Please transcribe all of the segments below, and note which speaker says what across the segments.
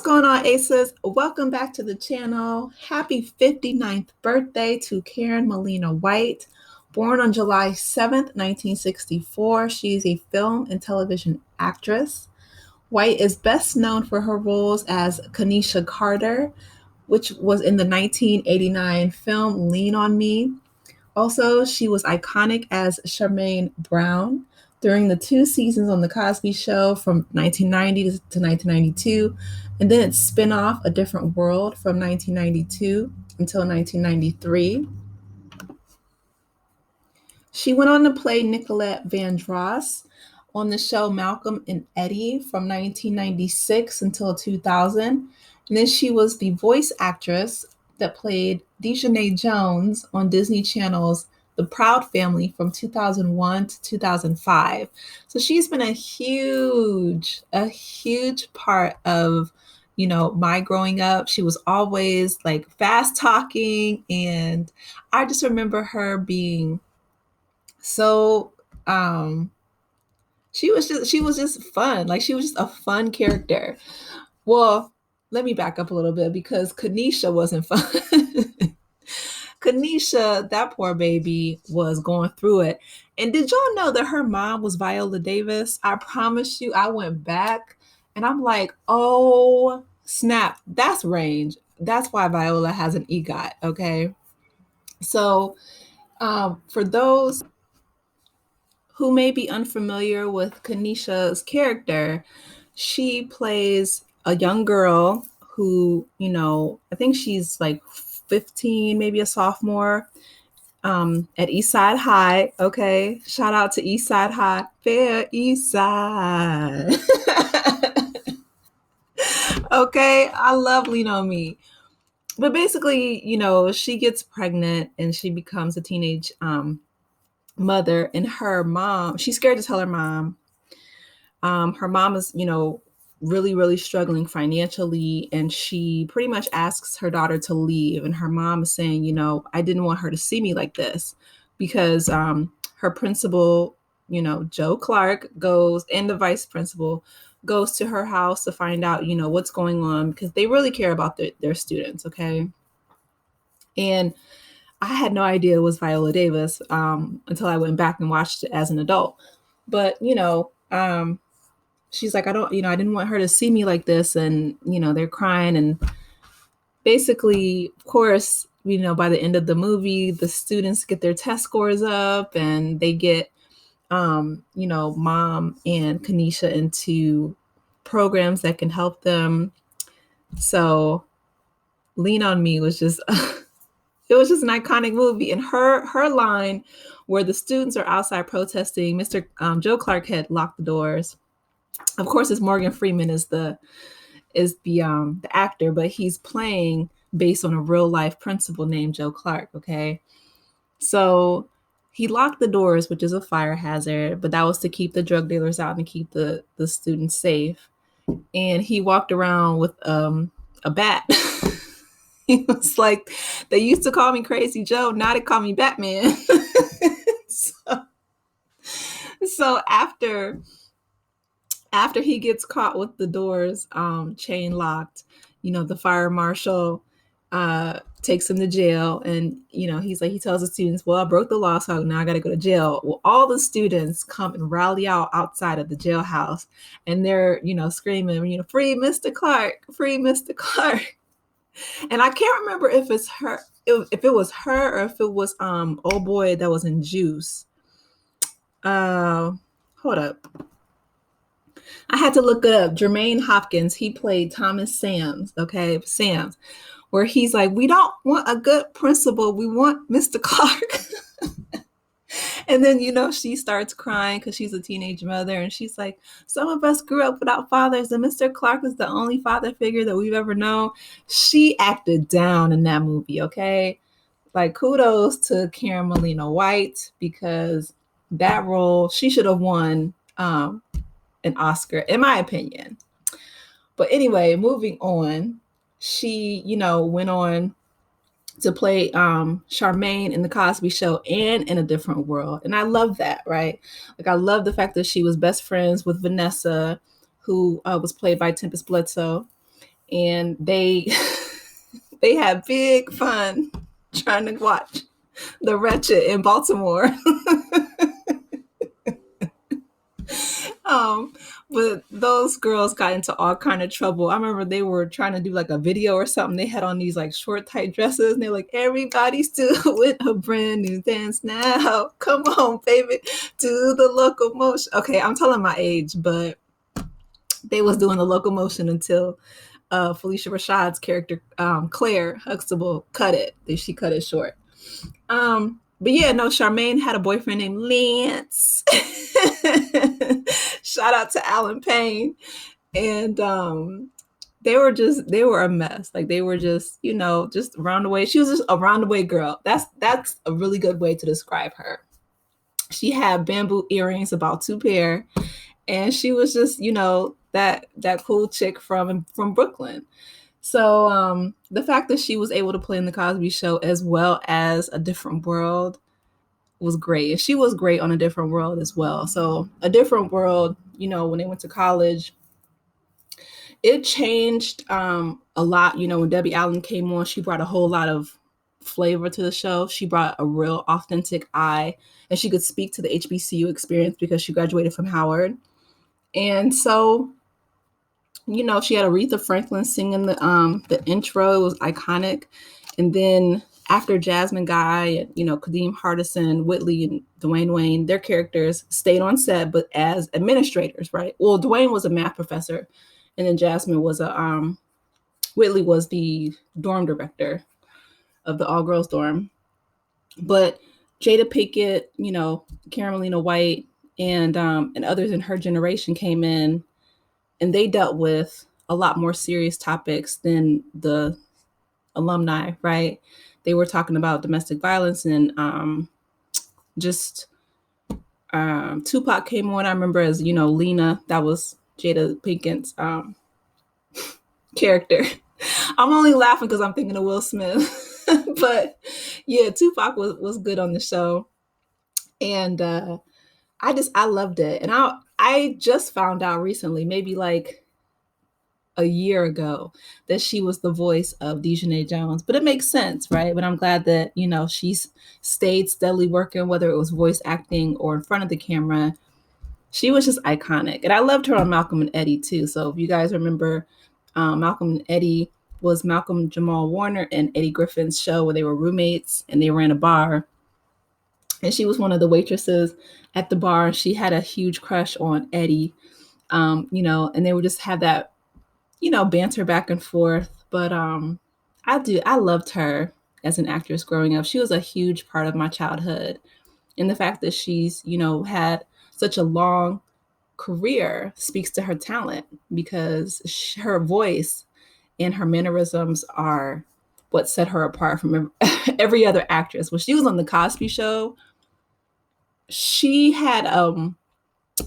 Speaker 1: going on, Aces? Welcome back to the channel. Happy 59th birthday to Karen Malina White. Born on July 7th, 1964, she is a film and television actress. White is best known for her roles as Kanisha Carter, which was in the 1989 film Lean on Me. Also, she was iconic as Charmaine Brown during the two seasons on The Cosby Show from 1990 to 1992, and then its spin-off, A Different World, from 1992 until 1993. She went on to play Nicolette Van Dross on the show Malcolm&Eddie from 1996 until 2000. And then she was the voice actress that played Dejanay Jones on Disney Channel's The Proud Family from 2001 to 2005. So she's been a huge part of, my growing up. She was always like fast talking. And I just remember her being so she was just fun. Like, she was just a fun character. Well, let me back up a little bit because Kanisha wasn't fun. Kanisha, that poor baby, was going through it. And did y'all know that her mom was Viola Davis? I promise you, I went back and I'm like, oh snap, that's range. That's why Viola has an EGOT. Okay. So for those who may be unfamiliar with Kanisha's character, she plays a young girl who, I think she's like 15, maybe a sophomore, at Eastside High. Okay. Shout out to Eastside High. Fair Eastside. Okay. I love Lean on Me. But basically, she gets pregnant and she becomes a teenage mother, and her mom, she's scared to tell her mom. Her mom is, really, really struggling financially, and she pretty much asks her daughter to leave. And her mom is saying, I didn't want her to see me like this, because her principal, Joe Clark, goes, and the vice principal goes to her house to find out, what's going on, because they really care about their students. Okay. And I had no idea it was Viola Davis until I went back and watched it as an adult. But, she's like, I didn't want her to see me like this. And, they're crying. And basically, of course, by the end of the movie, the students get their test scores up and they get, mom and Kanisha into programs that can help them. So Lean on Me was just... It was just an iconic movie. And her line where the students are outside protesting, Mr. Joe Clark had locked the doors. Of course, it's Morgan Freeman is the actor, but he's playing based on a real life principal named Joe Clark. Okay. So he locked the doors, which is a fire hazard, but that was to keep the drug dealers out and keep the students safe. And he walked around with a bat. He was like, they used to call me Crazy Joe. Now they call me Batman. So after he gets caught with the doors chain locked, the fire marshal takes him to jail. And, he's like, he tells the students, well, I broke the law, so now I got to go to jail. Well, all the students come and rally out outside of the jailhouse. And they're, screaming, free Mr. Clark, free Mr. Clark. And I can't remember if it's her, if it was her, or if it was old boy that was in Juice. Hold up. I had to look it up. Jermaine Hopkins, he played Thomas Sams, okay? Sams, where he's like, we don't want a good principal. We want Mr. Clark. And then, she starts crying because she's a teenage mother. And she's like, some of us grew up without fathers, and Mr. Clark is the only father figure that we've ever known. She acted down in that movie, okay? Like, kudos to Karen Malina White, because that role, she should have won an Oscar, in my opinion. But anyway, moving on, she, went on to play Charmaine in The Cosby Show and in A Different World. And I love that, right? Like, I love the fact that she was best friends with Vanessa, who was played by Tempest Bledsoe. and they they had big fun trying to watch The Wretched in Baltimore. um, but those girls got into all kind of trouble. I remember they were trying to do like a video or something. They had on these like short tight dresses, and they're like, "Everybody's doing a brand new dance now. Come on, baby, do the locomotion." Okay, I'm telling my age, but they was doing the locomotion until Felicia Rashad's character, Claire Huxtable, cut it. She cut it short. But yeah, no, Charmaine had a boyfriend named Lance. Shout out to Alan Payne. And they were a mess. Like they were just, just around the way. She was just a roundaway girl. That's a really good way to describe her. She had bamboo earrings, about 2 pair, and she was just, that cool chick from Brooklyn. So the fact that she was able to play in the Cosby Show as well as A Different World was great. And she was great on A Different World as well. So A Different World, when they went to college, it changed a lot. When Debbie Allen came on, she brought a whole lot of flavor to the show. She brought a real authentic eye, and she could speak to the HBCU experience because she graduated from Howard. And so, she had Aretha Franklin singing the intro. It was iconic. And then after Jasmine Guy, Kadeem Hardison, Whitley, and Dwayne Wayne, their characters stayed on set, but as administrators, right? Well, Dwayne was a math professor, and then Jasmine was Whitley was the dorm director of the all-girls dorm. But Jada Pinkett, Karen Malina White, and others in her generation came in, and they dealt with a lot more serious topics than the alumni, right? They were talking about domestic violence and Tupac came on. I remember as, Lena, that was Jada Pinkett's character. I'm only laughing because I'm thinking of Will Smith. But yeah, Tupac was good on the show. And I loved it. And I just found out recently, maybe like a year ago, that she was the voice of Dejanay Jones. But it makes sense, right? But I'm glad that, she's stayed steadily working, whether it was voice acting or in front of the camera. She was just iconic. And I loved her on Malcolm&Eddie too. So if you guys remember, Malcolm&Eddie was Malcolm Jamal Warner and Eddie Griffin's show where they were roommates and they ran a bar. And she was one of the waitresses at the bar. She had a huge crush on Eddie, and they would just have that, banter back and forth. But I loved her as an actress growing up. She was a huge part of my childhood. And the fact that she's, had such a long career speaks to her talent, because her voice and her mannerisms are what set her apart from every other actress. When she was on the Cosby Show, she had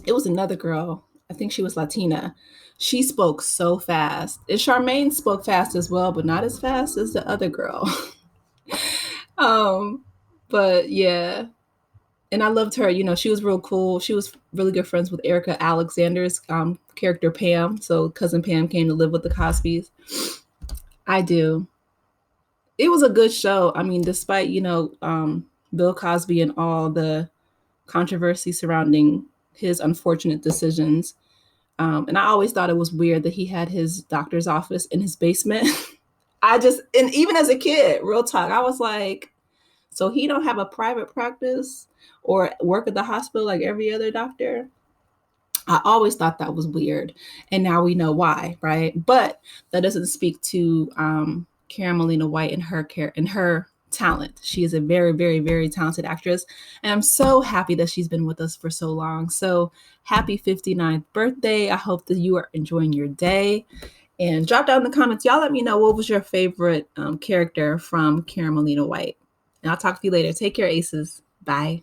Speaker 1: it was another girl, I think she was Latina. She spoke so fast. And Charmaine spoke fast as well, but not as fast as the other girl. But yeah. And I loved her. She was real cool. She was really good friends with Erica Alexander's character, Pam. So cousin Pam came to live with the Cosbys. I do. It was a good show. I mean, despite, Bill Cosby and all the controversy surrounding his unfortunate decisions. And I always thought it was weird that he had his doctor's office in his basement. And even as a kid, real talk, I was like, so he don't have a private practice or work at the hospital like every other doctor? I always thought that was weird. And now we know why, right? But that doesn't speak to Karen Malina White and her talent. She is a very, very, very talented actress. And I'm so happy that she's been with us for so long. So happy 59th birthday. I hope that you are enjoying your day. And drop down in the comments. Y'all let me know what was your favorite character from Karen Malina White. And I'll talk to you later. Take care, Aces. Bye.